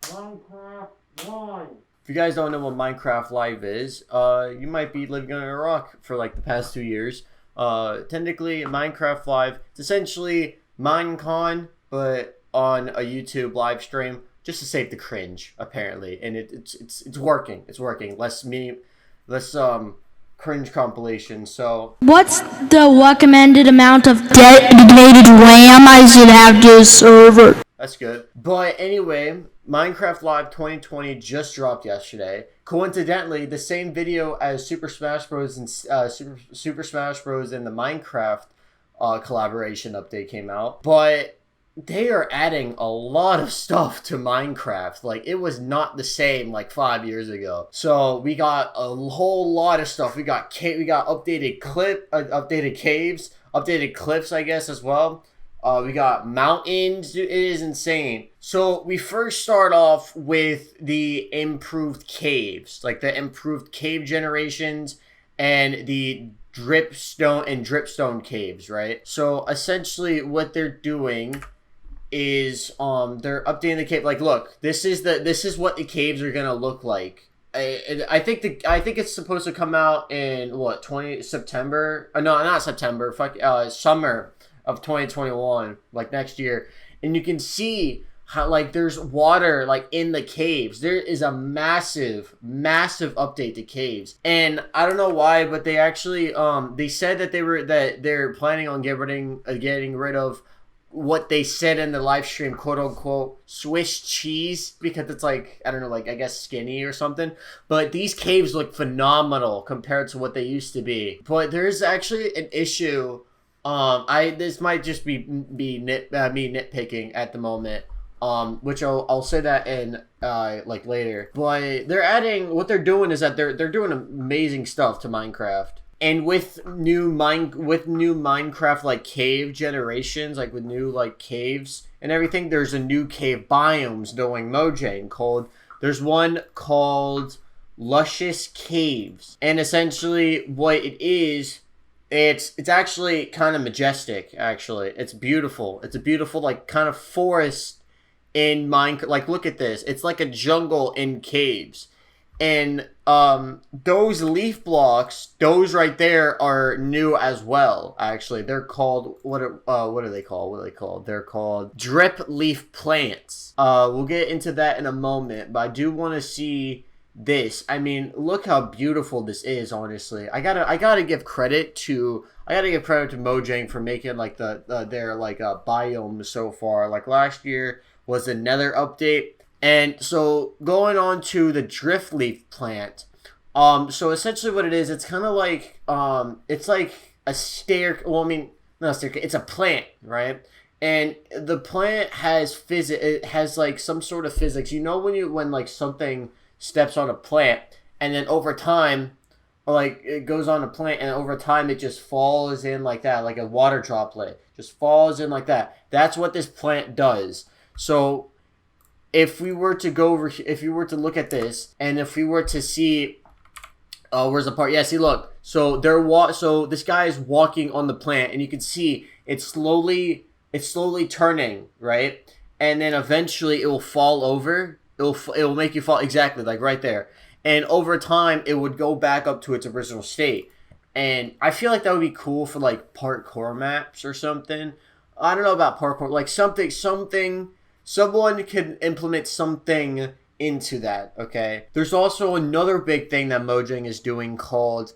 Minecraft Live. If you guys don't know what Minecraft Live is, you might be living under a rock for like the past 2 years. Technically, Minecraft Live, it's essentially Minecon, but on a YouTube live stream, just to save the cringe, apparently, and it's working. It's working. Less cringe compilation. So what's the recommended amount of dedicated RAM I should have to a server? that's good. But anyway, Minecraft Live 2020 just dropped yesterday. Coincidentally, the same video as Super Smash Bros. And Super Smash Bros. And the Minecraft collaboration update came out. But they are adding a lot of stuff to Minecraft. Like, it was not the same like 5 years ago. So we got a whole lot of stuff. We got updated caves, updated cliffs, I guess, as well. We got mountains. It is insane. So we first start off with the improved caves, like the improved cave generations and the dripstone caves, right? So essentially what they're doing is they're updating the cave. Like, look, this is what the caves are gonna look like. I think it's supposed to come out in what, September? No, not September. Summer of 2021, like next year. And you can see how like there's water like in the caves. There is a massive update to caves, and I don't know why, but they actually they said that they're planning on getting rid of what they said in the live stream, quote unquote, Swiss cheese, because it's like, I don't know, like, I guess skinny or something. But these caves look phenomenal compared to what they used to be. But there's actually an issue. This might just be me nitpicking at the moment. Which I'll say that in like later. But what they're doing is that they're doing amazing stuff to Minecraft. And with new Minecraft like cave generations, like with new like caves and everything, there's a new cave biomes doing Mojang there's one called Luscious Caves. And essentially what it is, it's actually kind of majestic, actually. It's beautiful. It's a beautiful like kind of forest in Minecraft. Like, look at this. It's like a jungle in caves. And those leaf blocks, those right there, are new as well. Actually, they're called what are they called? They're called drip leaf plants. We'll get into that in a moment, but I do want to see this. I mean, look how beautiful this is. Honestly, I gotta give credit to Mojang for making like their biome so far. Like last year was the Nether update. And so going on to the drift leaf plant, so essentially what it is, it's kind of like it's like a stair. Well, I mean, not a staircase. It's a plant, right? And the plant has It has like some sort of physics. You know when like something steps on a plant, and then over time, or like it goes on a plant, and over time it just falls in like that, like a water droplet, just falls in like that. That's what this plant does. So if you were to look at this, and if we were to see, where's the part? Yeah, see, look. So so this guy is walking on the plant, and you can see it's slowly turning, right? And then eventually it will fall over. It will make you fall, exactly like right there. And over time, it would go back up to its original state. And I feel like that would be cool for like parkour maps or something. I don't know about parkour, like something. Someone can implement something into that, okay? There's also another big thing that Mojang is doing called,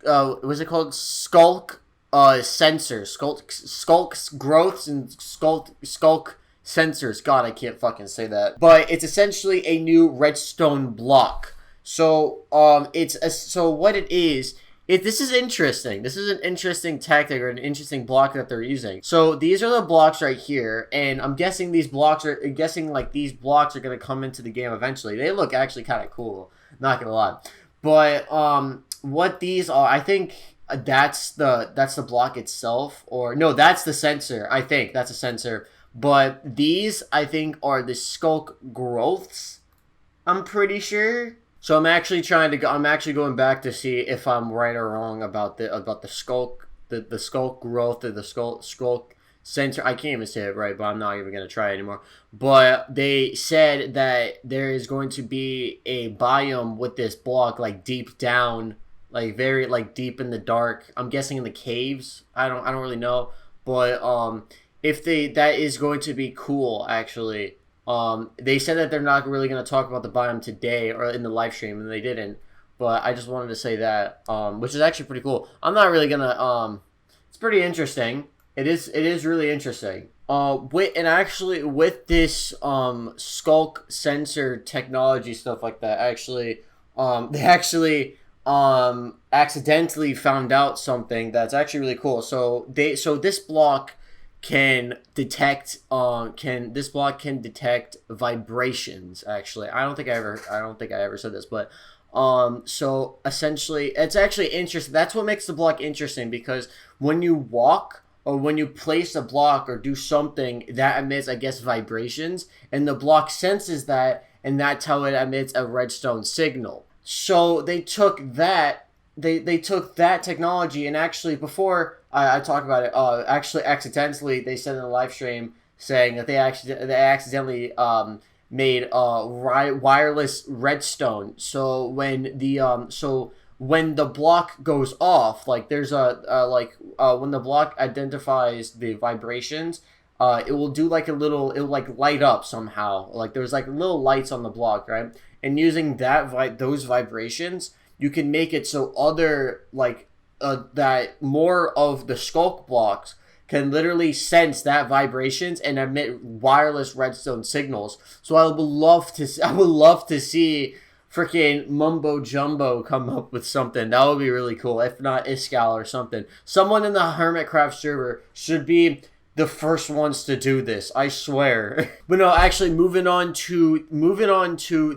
what's it called? Sculk sensors. Sculk growths and sculk sensors. God, I can't fucking say that. But it's essentially a new redstone block. So, so what it is, this is interesting. This is an interesting tactic or an interesting block that they're using. So these are the blocks right here, and I'm guessing these blocks are gonna come into the game eventually. They look actually kind of cool, not gonna lie. But what these are, I think that's the block itself, or no, that's the sensor. I think that's a sensor. But these, I think, are the sculk growths. I'm pretty sure. So I'm actually going back to see if I'm right or wrong about the sculk, the sculk growth, or the sculk center. I can't even say it right, but I'm not even gonna try anymore. But they said that there is going to be a biome with this block like deep down, like very like deep in the dark. I'm guessing in the caves. I don't really know, but if that is going to be cool actually. They said that they're not really going to talk about the biome today or in the live stream, and they didn't. But I just wanted to say that, which is actually pretty cool. I'm not really gonna. It's pretty interesting. It is really interesting. With this skulk sensor technology stuff like that, actually, they actually accidentally found out something that's actually really cool. So this block can detect vibrations. Actually, I don't think I ever said this, but so essentially it's actually interesting. That's what makes the block interesting, because when you walk or when you place a block or do something that emits, I guess, vibrations, and the block senses that, and that's how it emits a redstone signal. So they took that they took that technology, and actually before I talk about it, actually accidentally they said in the live stream saying that they accidentally made wireless redstone. So when the block goes off, like there's when the block identifies the vibrations, it will do like it'll like light up somehow. Like there's like little lights on the block, right? And using those vibrations, you can make it so other that more of the skulk blocks can literally sense that vibrations and emit wireless redstone signals. So I would love to see freaking Mumbo Jumbo come up with something. That would be really cool. If not Iskall or something. Someone in the Hermitcraft server should be the first ones to do this. I swear. But no, actually moving on to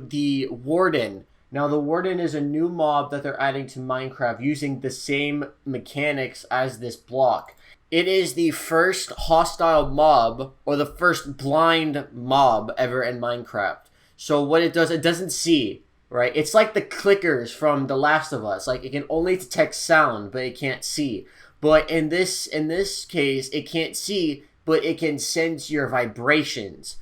the Warden. Now, the Warden is a new mob that they're adding to Minecraft using the same mechanics as this block. It is the first hostile mob, or the first blind mob ever in Minecraft. So what it does, it doesn't see, right? It's like the clickers from The Last of Us. Like, it can only detect sound, but it can't see. But in this case, it can't see, but it can sense your vibrations.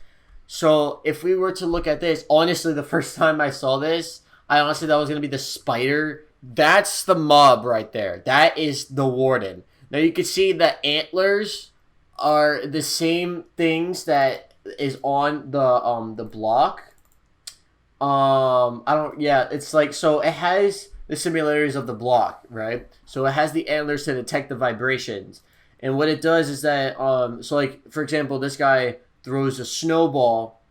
So if we were to look at this, honestly, the first time I saw this, I honestly thought it was going to be the spider. That's the mob right there. That is the Warden. Now you can see the antlers are the same things that is on the block. It's like, so it has the similarities of the block, right? So it has the antlers to detect the vibrations. And what it does is that, so like, for example, this guy throws a snowball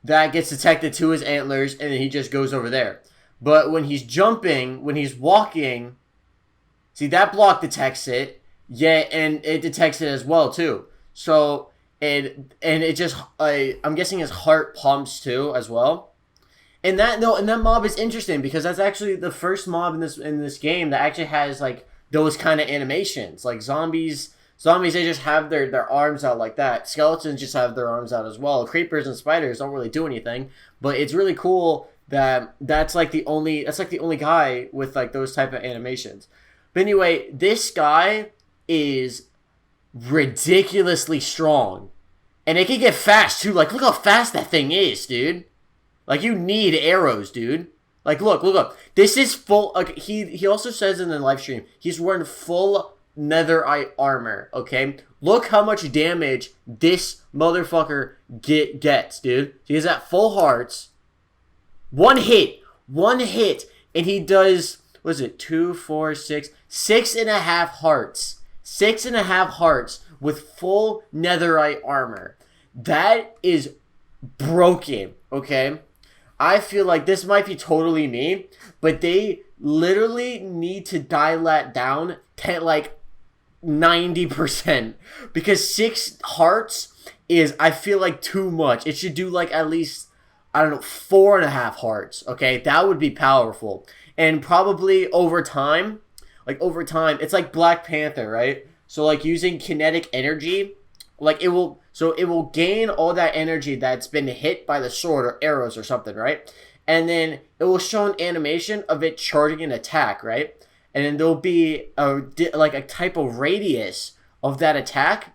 that gets detected to his antlers, and then he just goes over there. But when he's jumping, when he's walking, see, that block detects it, and it detects it as well too. So and it just I'm guessing his heart pumps too as well. And that mob is interesting, because that's actually the first mob in this game that actually has like those kind of animations. Like zombies, they just have their arms out like that. Skeletons just have their arms out as well. Creepers and spiders don't really do anything, but it's really cool that that's like the only guy with like those type of animations. But anyway, this guy is ridiculously strong, and it can get fast too. Like, look how fast that thing is, dude. Like, you need arrows, dude. Like, look up. This is full. Like, he also says in the live stream, he's wearing full netherite armor, okay? Look how much damage this motherfucker gets, dude. He's at full hearts. One hit, and he does, what is it, 2, 4, 6, 6.5 hearts. 6.5 hearts with full netherite armor. That is broken, okay? I feel like this might be totally me, but they literally need to dial that down to like 90%, because 6 hearts is, I feel like, too much. It should do like at least, I don't know, 4.5 hearts. Okay, that would be powerful. And probably over time, it's like Black Panther, right? So like using kinetic energy, like it will gain all that energy that's been hit by the sword or arrows or something, right? And then it will show an animation of it charging an attack, right? And then there'll be a type of radius of that attack,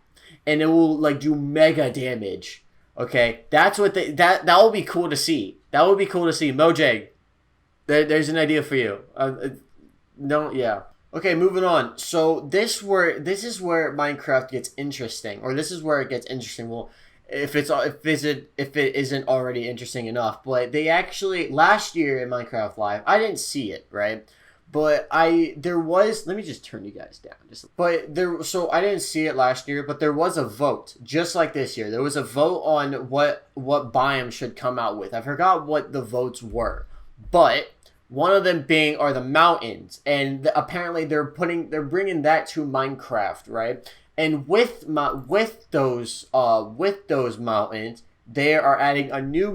and it will like do mega damage. Okay, that's what that would be cool to see. That would be cool to see. Mojang, there's an idea for you. No, yeah. Okay, moving on. So this is where Minecraft gets interesting, or this is where it gets interesting. Well, if it isn't already interesting enough, but they actually last year in Minecraft Live, I didn't see it, right? But there was, let me just turn you guys down. So I didn't see it last year, but there was a vote, just like this year. There was a vote on what biome should come out with. I forgot what the votes were, but one of them are the mountains, and apparently they're bringing that to Minecraft, right? And with those mountains, they are adding a new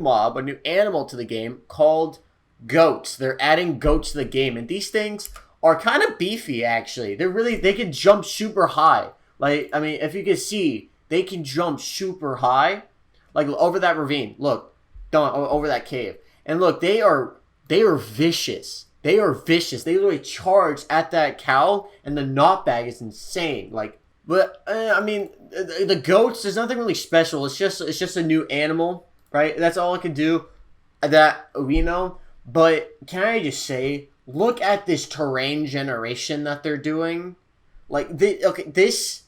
animal to the game called goats. They're adding goats to the game, and these things are kind of beefy, actually. They can jump super high. Like, I mean, if you can see, they can jump super high, like over that ravine. Look, over that cave, and look, they are vicious. They are vicious. They literally charge at that cow, and the knockback is insane. Like, but I mean, the goats. There's nothing really special. It's just a new animal, right? That's all it can do. That we know. But can I just say, look at this terrain generation that they're doing. Like, this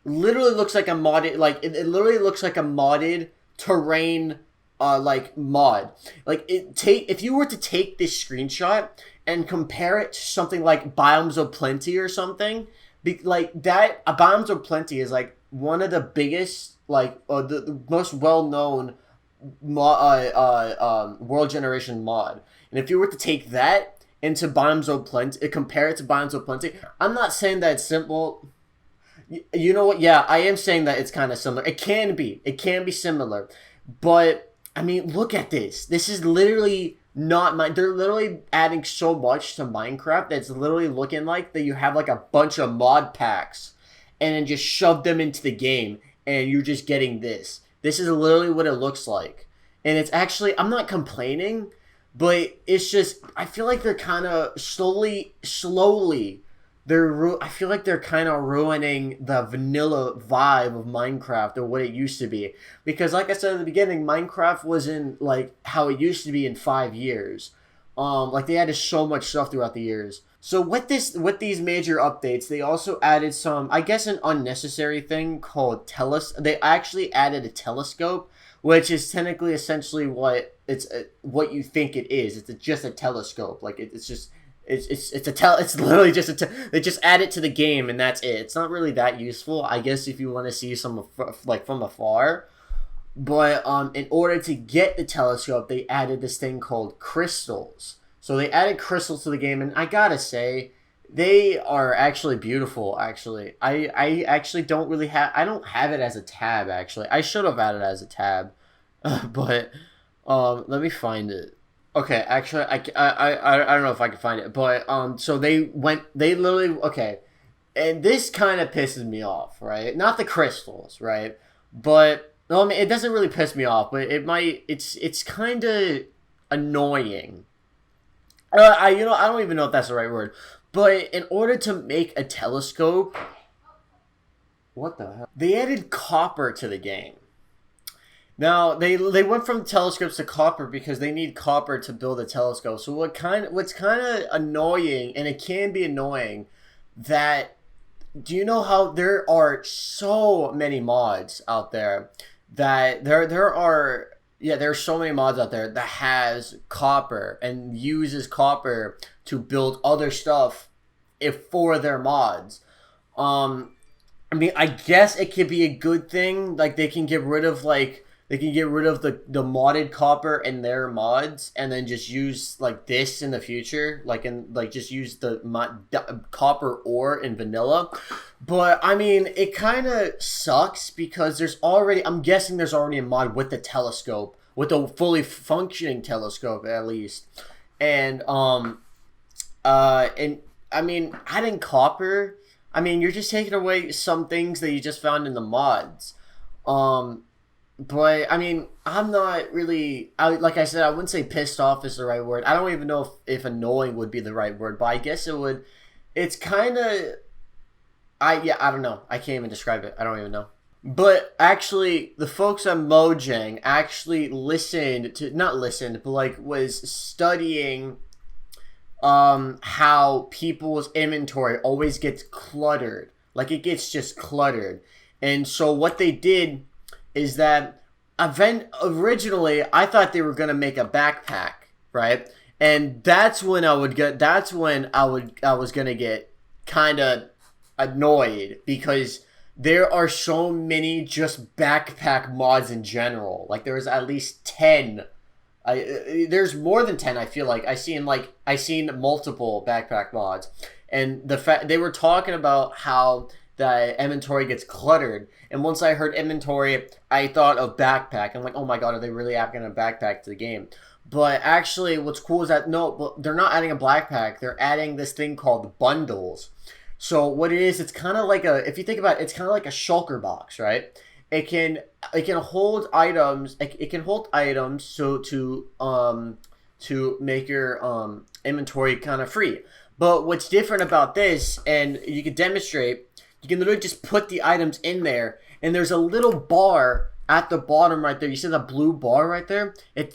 literally looks like a modded, like, it literally looks like a modded terrain, like, mod. Like, if you were to take this screenshot and compare it to something like Biomes of Plenty or something, like, that, Biomes of Plenty is, like, one of the biggest, like, the most well-known world generation mod. And if you were to take that into Biomes of Plenty, compare it to Biomes of Plenty, I'm not saying that it's simple. You know what? Yeah, I am saying that it's kind of similar. It can be similar. But, I mean, look at this. This is literally not they're literally adding so much to Minecraft that it's literally looking like that you have like a bunch of mod packs and then just shove them into the game and you're just getting this. This is literally what it looks like. And it's actually, I'm not complaining, but it's just, I feel like they're kind of slowly, I feel like they're kind of ruining the vanilla vibe of Minecraft or what it used to be. Because like I said at the beginning, Minecraft wasn't like how it used to be in 5 years. Like they added so much stuff throughout the years. So with these major updates, they also added some, I guess, an unnecessary thing called they actually added a telescope, which is technically essentially what you think it is. It's just a telescope. Like it's literally just they just add it to the game and that's it. It's not really that useful, I guess, if you want to see some like from afar. But in order to get the telescope, they added this thing called crystals. So they added crystals to the game, and I gotta say, they are actually beautiful. Actually, I actually don't have it as a tab. Actually, I should have added it as a tab, but let me find it. Okay, actually, I don't know if I can find it, but so they literally, okay, and this kind of pisses me off, right? Not the crystals, right? But no, I mean, it doesn't really piss me off, but it's kind of annoying. I don't even know if that's the right word, but in order to make a telescope, what the hell? They added copper to the game. Now they went from telescopes to copper because they need copper to build a telescope. So what's kind of annoying, and it can be annoying, that do you know how there are so many mods out there that there are so many mods out there that has copper and uses copper to build other stuff for their mods. I mean, I guess it could be a good thing. Like they can get rid of the modded copper in their mods and then just use like this in the future, just use the copper ore in vanilla. But I mean, it kind of sucks because I'm guessing there's already a mod with the telescope, with a fully functioning telescope at least. And and I mean, adding copper, I mean, you're just taking away some things that you just found in the mods. But I mean, I'm not really, like I said, I wouldn't say pissed off is the right word. I don't even know if annoying would be the right word, but I guess it would. It's kind of, I don't know. I can't even describe it. I don't even know. But actually, the folks on Mojang actually listened to, not listened, but like was studying how people's inventory always gets cluttered. Like it gets just cluttered. And so what they did is that originally I thought they were gonna make a backpack, right? And I was gonna get kind of annoyed because there are so many just backpack mods in general. Like there's at least 10. There's more than 10. I feel like I seen multiple backpack mods, and the fact they were talking about how the inventory gets cluttered. And once I heard inventory, I thought of backpack. I'm like, oh my god, are they really adding a backpack to the game? But actually, what's cool is that no, they're not adding a backpack. They're adding this thing called bundles. So what it is, it's kind of like if you think about it, it's kind of like a shulker box, right? It can hold items. It can hold items so to make your inventory kind of free. But what's different about this, and you can demonstrate, you can literally just put the items in there, and there's a little bar at the bottom right there. You see the blue bar right there?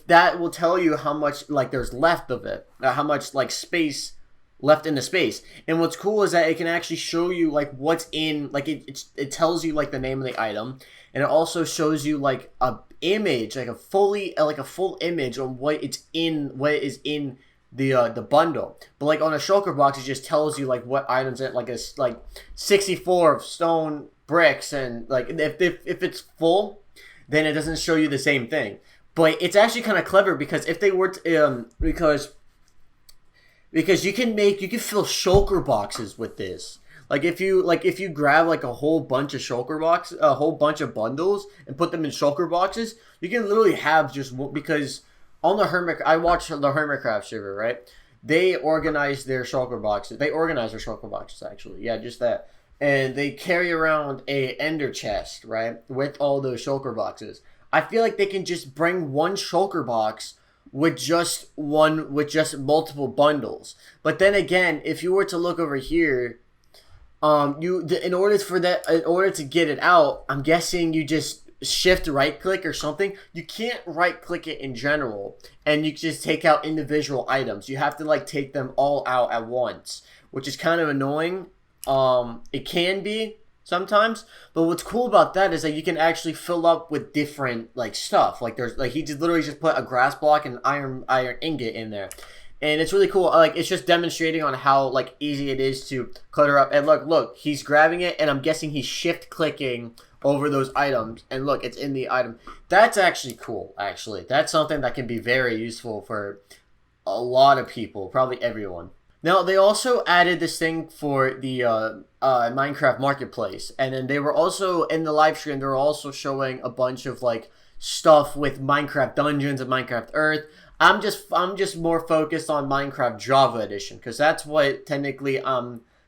That will tell you how much like there's left of it, how much like space left in the space. And what's cool is that it can actually show you like what's in, like it tells you like the name of the item, and it also shows you like a image, like a full image on what is in the bundle. But like on a shulker box, it just tells you like what items in, like 64 stone bricks, and like if it's full, then it doesn't show you the same thing. But it's actually kind of clever because if they were to, because you can fill shulker boxes with this. Like if you grab like a whole bunch of bundles and put them in shulker boxes, you can literally have just, because on the I watched the Hermitcraft server, right? They organize their shulker boxes. They organize their shulker boxes actually. Yeah, just that. And they carry around a ender chest, right? With all those shulker boxes. I feel like they can just bring one shulker box with just multiple bundles. But then again, if you were to look over here, in order to get it out, I'm guessing you just shift right click or something. You can't right click it in general, and you just take out individual items. You have to like take them all out at once, which is kind of annoying. It can be sometimes, but what's cool about that is that you can actually fill up with different like stuff. Like there's like he just literally just put a grass block and iron ingot in there, and it's really cool. Like it's just demonstrating on how like easy it is to clutter up. And look, he's grabbing it, and I'm guessing he's shift clicking over those items, and look, it's in the item. That's actually cool. Actually, that's something that can be very useful for a lot of people, probably everyone. Now, they also added this thing for the Minecraft Marketplace, and then they were also, in the live stream, they were also showing a bunch of, like, stuff with Minecraft Dungeons and Minecraft Earth. I'm just more focused on Minecraft Java Edition, because that's what, technically,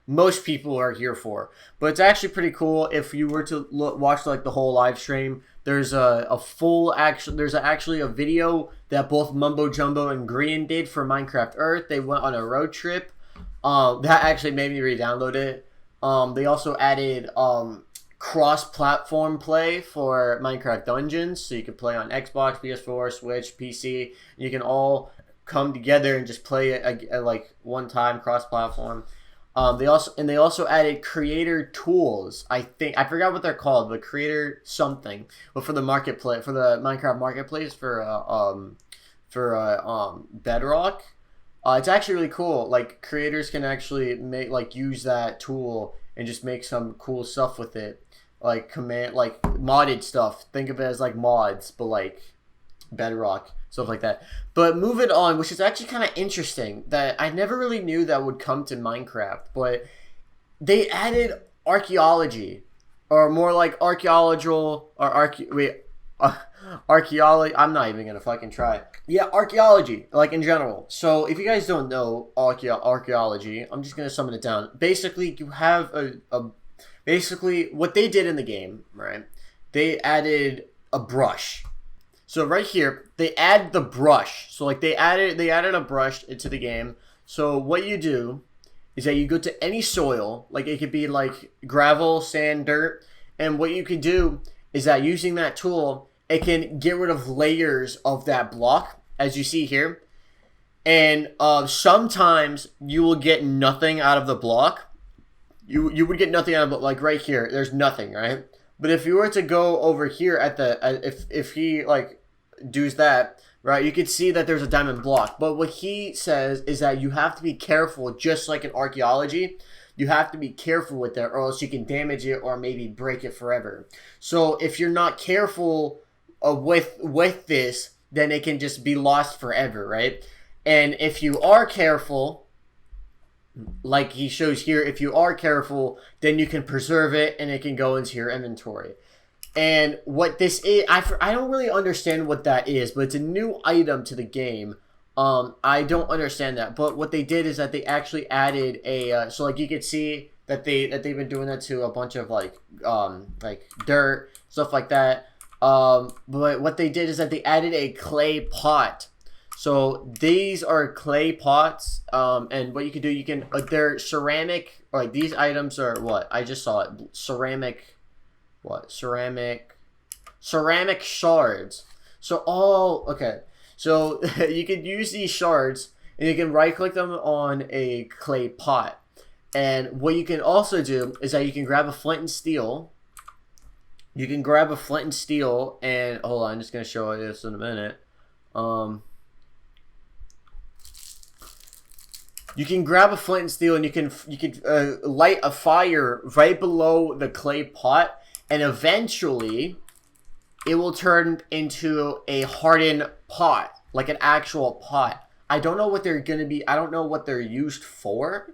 most people are here for. But it's actually pretty cool if you were to watch, like, the whole live stream. There's there's actually a video that both Mumbo Jumbo and Green did for Minecraft Earth. They went on a road trip. That actually made me re-download it. They also added cross-platform play for Minecraft Dungeons, so you can play on Xbox, PS4, Switch, PC. You can all come together and just play it at like one time, cross-platform. They also added creator tools. I forgot what they're called, but creator something. But for the marketplace, for the Minecraft Marketplace for Bedrock, it's actually really cool. Like creators can actually use that tool and just make some cool stuff with it, like modded stuff. Think of it as like mods, but like Bedrock, stuff like that. But moving on, which is actually kind of interesting, that I never really knew that would come to Minecraft, but they added archaeology, or more like archaeological, or archaeology. I'm not even gonna fucking try. Yeah, archaeology, like in general. So if you guys don't know archaeology, I'm just gonna sum it down. Basically, you have basically what they did in the game, right? They added a brush. So right here, they add the brush. So like they added a brush into the game. So what you do is that you go to any soil, like it could be like gravel, sand, dirt, And what you can do is that using that tool, it can get rid of layers of that block, as you see here. And sometimes you will get nothing out of the block. You would get nothing out of it, like right here. There's nothing, right? But if you were to go over here at the if he like does that, right, you could see that there's a diamond block. But what he says is that you have to be careful, just like in archaeology. You have to be careful with that, or else you can damage it or maybe break it forever. So if you're not careful with this, then it can just be lost forever, right? And if you are careful, like he shows here, if you are careful, then you can preserve it and it can go into your inventory. And what this is, I don't really understand what that is, but it's a new item to the game. I don't understand that, but what they did is that they actually added a so like you could see that they've been doing that to a bunch of like dirt, stuff like that. But what they did is that they added a clay pot. So these are clay pots, and what you can do, you can they're ceramic. Like these items are what I just saw it ceramic, ceramic shards. So okay. So you can use these shards and you can right click them on a clay pot. And what you can also do is that you can grab a flint and steel. You can grab a flint and steel and hold on, I'm just gonna show you this in a minute. You can grab a flint and steel and you can light a fire right below the clay pot, and eventually it will turn into a hardened pot, like an actual pot. I don't know what they're gonna be. I don't know what they're used for,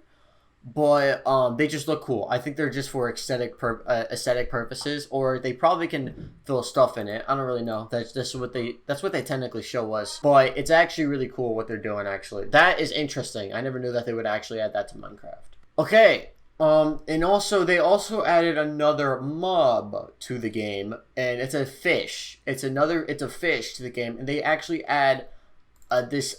but they just look cool. I think they're just for aesthetic purposes, or they probably can fill stuff in it. I don't really know. That's what they technically show us. But it's actually really cool what they're doing. Actually, that is interesting. I never knew that they would actually add that to Minecraft. Okay. And also they also added another mob to the game, and it's a fish. It's a fish to the game, and they actually add this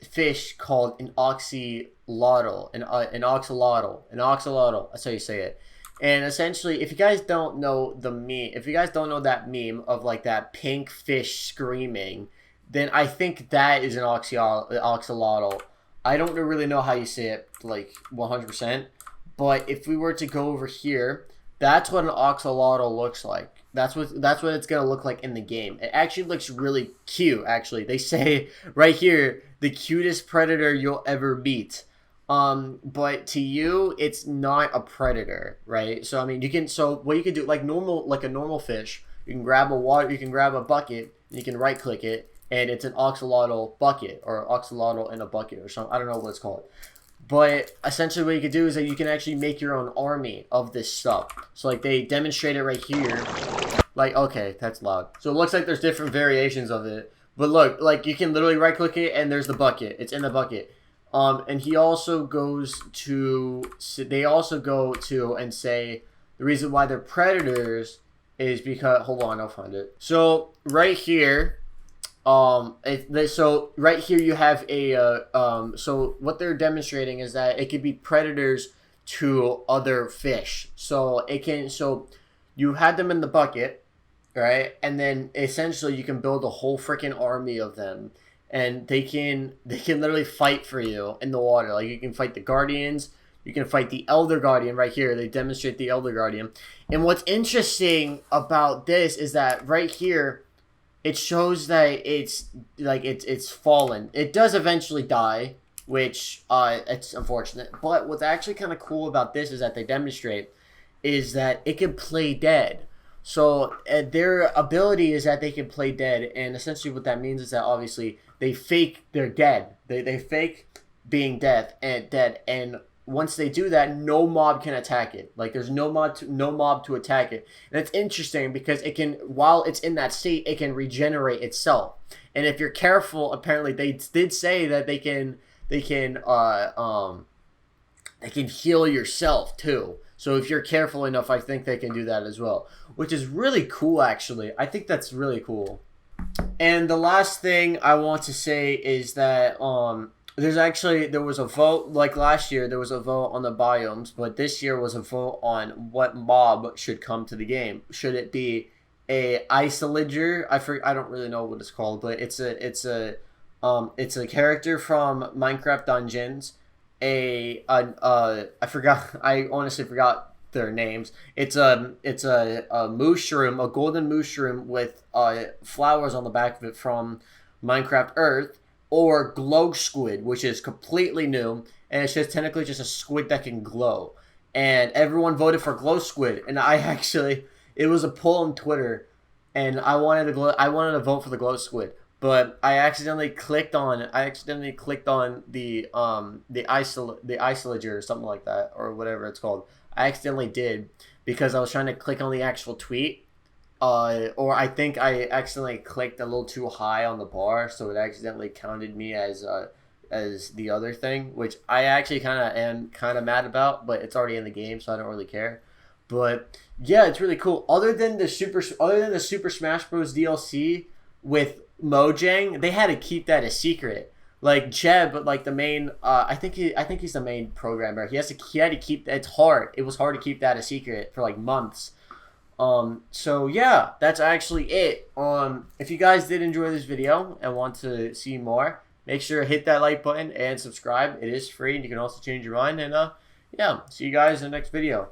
fish called an oxalotl, an oxalotl. That's how you say it. And essentially, if you guys don't know that meme of like that pink fish screaming, then I think that is an oxalotl. I don't really know how you say it like 100%. But if we were to go over here, that's what an oxalotl looks like. That's what it's gonna look like in the game. It actually looks really cute. Actually, they say right here, the cutest predator you'll ever meet. But to you, it's not a predator, right? So I mean, what you can do like a normal fish, you can grab a bucket, and you can right click it, and it's an oxalotl bucket or oxalotl in a bucket or something. I don't know what it's called. But essentially what you can do is that you can actually make your own army of this stuff. So like they demonstrate it right here. Like, okay, that's loud. So it looks like there's different variations of it. But look, like you can literally right click it and there's the bucket. It's in the bucket. And they also go to and say the reason why they're predators is because, hold on, I'll find it. So right here, so right here you have a so what they're demonstrating is that it could be predators to other fish. So you had them in the bucket, right? And then essentially you can build a whole freaking army of them, and they can literally fight for you in the water. Like you can fight the guardians, you can fight the elder guardian right here. They demonstrate the elder guardian. And what's interesting about this is that right here it shows that it's fallen. It does eventually die, which it's unfortunate. But what's actually kind of cool about this is that they demonstrate is that it can play dead. So their ability is that they can play dead, and essentially what that means is that obviously they fake they're dead. They fake being dead, and once they do that, no mob can attack it. Like there's no mob to attack it. And it's interesting because it can, while it's in that state, it can regenerate itself. And if you're careful, apparently they did say that they can heal yourself too. So if you're careful enough, I think they can do that as well, which is really cool actually. I think that's really cool. And the last thing I want to say is that there was a vote like last year. There was a vote on the biomes, but this year was a vote on what mob should come to the game. Should it be a Isolager? I don't really know what it's called, but it's a character from Minecraft Dungeons. I forgot. I honestly forgot their names. It's a mushroom, a golden mushroom with flowers on the back of it from Minecraft Earth, or glow squid, which is completely new, and it's just technically just a squid that can glow. And everyone voted for glow squid, and I actually it was a poll on Twitter, and I wanted to vote for the glow squid, but I accidentally clicked on the isolager or something like that, or whatever it's called. I accidentally did because I was trying to click on the actual tweet, or I think I accidentally clicked a little too high on the bar, so it accidentally counted me as the other thing, which I actually kind of mad about, but it's already in the game, so I don't really care. But yeah, it's really cool. Other than the Super Smash Bros. DLC with Mojang, they had to keep that a secret. Like Jeb, like the main, I think he's the main programmer. He had to keep. It's hard. It was hard to keep that a secret for like months. So yeah, that's actually it. If you guys did enjoy this video and want to see more, make sure to hit that like button and subscribe. It is free, and you can also change your mind. And yeah, see you guys in the next video.